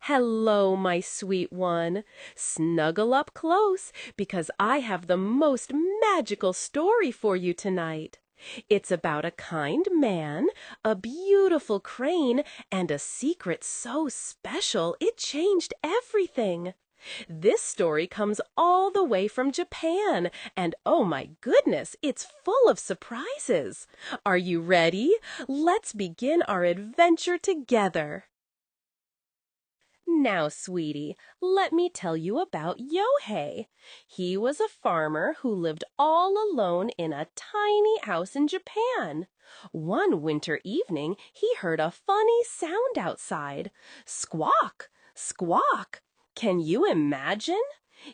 Hello, my sweet one. Snuggle up close, because I have the most magical story for you tonight. It's about a kind man, a beautiful crane, and a secret so special it changed everything. This story comes all the way from Japan, and oh my goodness, it's full of surprises. Are you ready? Let's begin our adventure together. Now, sweetie, let me tell you about Yohei. He was a farmer who lived all alone in a tiny house in Japan. One winter evening, he heard a funny sound outside. Squawk! Squawk! Can you imagine?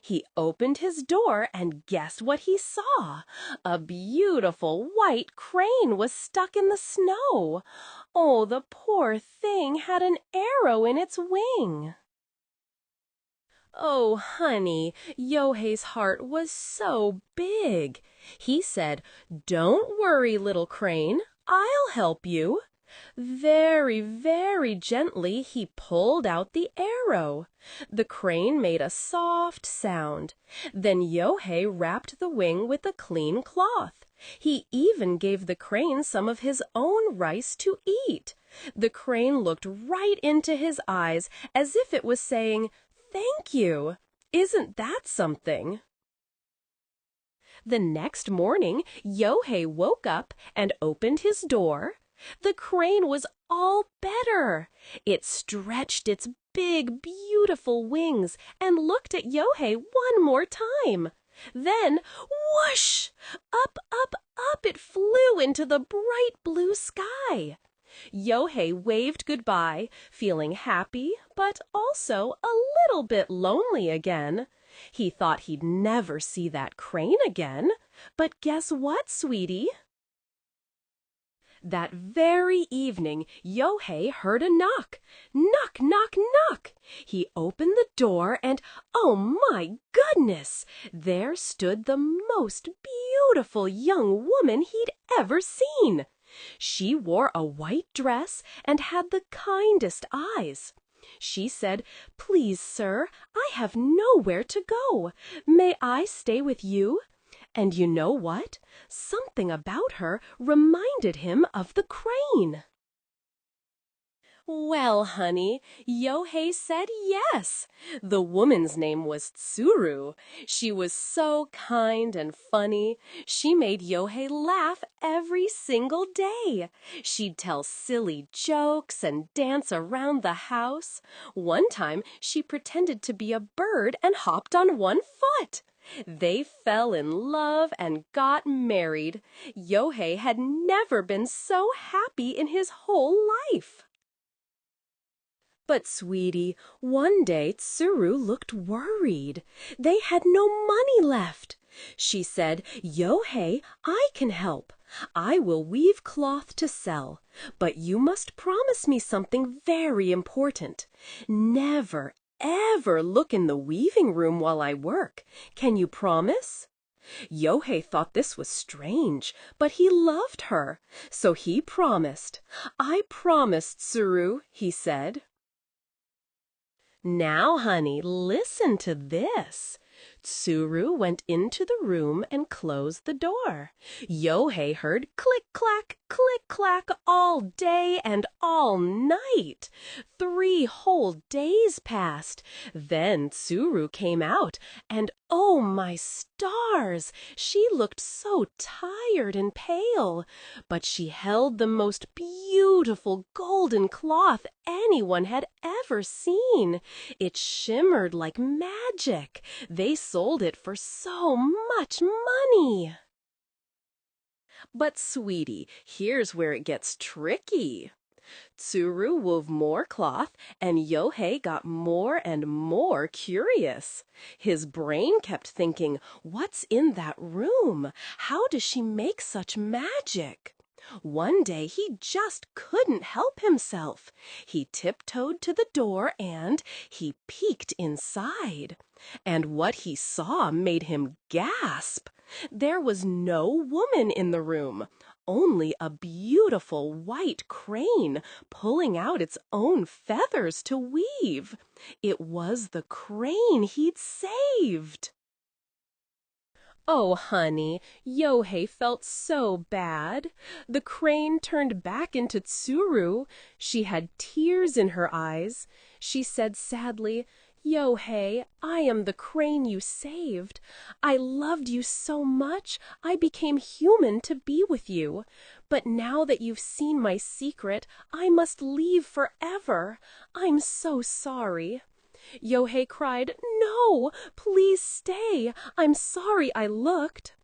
He opened his door and guess what he saw? A beautiful white crane was stuck in the snow. Oh, the poor thing had an arrow in its wing. Oh, honey, Yohei's heart was so big. He said, "Don't worry, little crane, I'll help you." Very, very gently he pulled out the arrow. The crane made a soft sound. Then Yohei wrapped the wing with a clean cloth. He even gave the crane some of his own rice to eat. The crane looked right into his eyes as if it was saying, "Thank you." Isn't that something? The next morning, Yohei woke up and opened his door. The crane was all better. It stretched its big, beautiful wings and looked at Yohei one more time. Then, whoosh! Up, up, up it flew into the bright blue sky. Yohei waved goodbye, feeling happy, but also a little bit lonely again. He thought he'd never see that crane again. But guess what, sweetie? That very evening, Yohei heard a knock. Knock, knock, knock! He opened the door and, oh my goodness! There stood the most beautiful young woman he'd ever seen. She wore a white dress and had the kindest eyes. She said, "Please, sir, I have nowhere to go. May I stay with you?" And you know what? Something about her reminded him of the crane. Well, honey, Yohei said yes. The woman's name was Tsuru. She was so kind and funny. She made Yohei laugh every single day. She'd tell silly jokes and dance around the house. One time, she pretended to be a bird and hopped on one foot. They fell in love and got married. Yohei had never been so happy in his whole life. But, sweetie, one day Tsuru looked worried. They had no money left. She said, "Yohei, I can help. I will weave cloth to sell. But you must promise me something very important. Never, ever look in the weaving room while I work. Can you promise?" Yohei thought this was strange, but he loved her. So he promised. "I promise, Tsuru," he said. Now, honey, listen to this. Tsuru went into the room and closed the door. Yohei heard click, clack all day and all night. 3 whole days passed. Then Tsuru came out, and oh my stars! She looked so tired and pale. But she held the most beautiful golden cloth anyone had ever seen. It shimmered like magic. They sold it for so much money. But, sweetie, here's where it gets tricky. Tsuru wove more cloth, and Yohei got more and more curious. His brain kept thinking, "What's in that room? How does she make such magic?" One day he just couldn't help himself. He tiptoed to the door and he peeked inside. And what he saw made him gasp. There was no woman in the room, only a beautiful white crane pulling out its own feathers to weave. It was the crane he'd saved. Oh, honey, Yohei felt so bad. The crane turned back into Tsuru. She had tears in her eyes. She said sadly, "Yohei, I am the crane you saved. I loved you so much, I became human to be with you. But now that you've seen my secret, I must leave forever. I'm so sorry." Yohei cried, "No, please stay. I'm sorry I looked."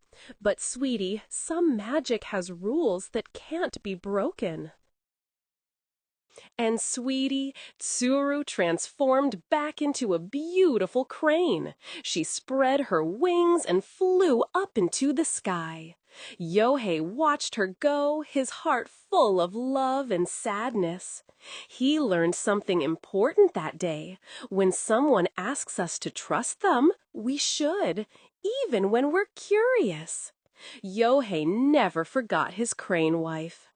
But, sweetie, some magic has rules that can't be broken. And, sweetie, Tsuru transformed back into a beautiful crane. She spread her wings and flew up into the sky. Yohei watched her go, his heart full of love and sadness. He learned something important that day. When someone asks us to trust them, we should, even when we're curious. Yohei never forgot his crane wife.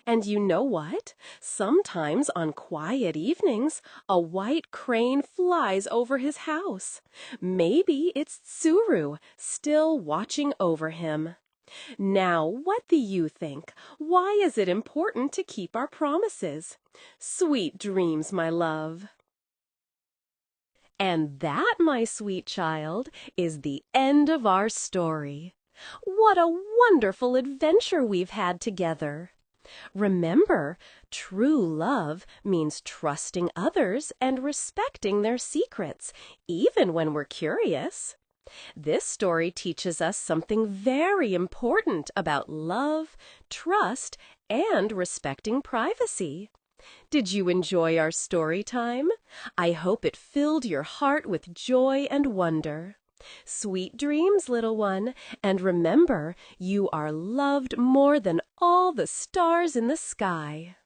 And you know what? Sometimes on quiet evenings, a white crane flies over his house. Maybe it's Tsuru, still watching over him. Now, what do you think? Why is it important to keep our promises? Sweet dreams, my love. And that, my sweet child, is the end of our story. What a wonderful adventure we've had together. Remember, true love means trusting others and respecting their secrets, even when we're curious. This story teaches us something very important about love, trust, and respecting privacy. Did you enjoy our story time? I hope it filled your heart with joy and wonder. Sweet dreams, little one, and remember, you are loved more than all the stars in the sky.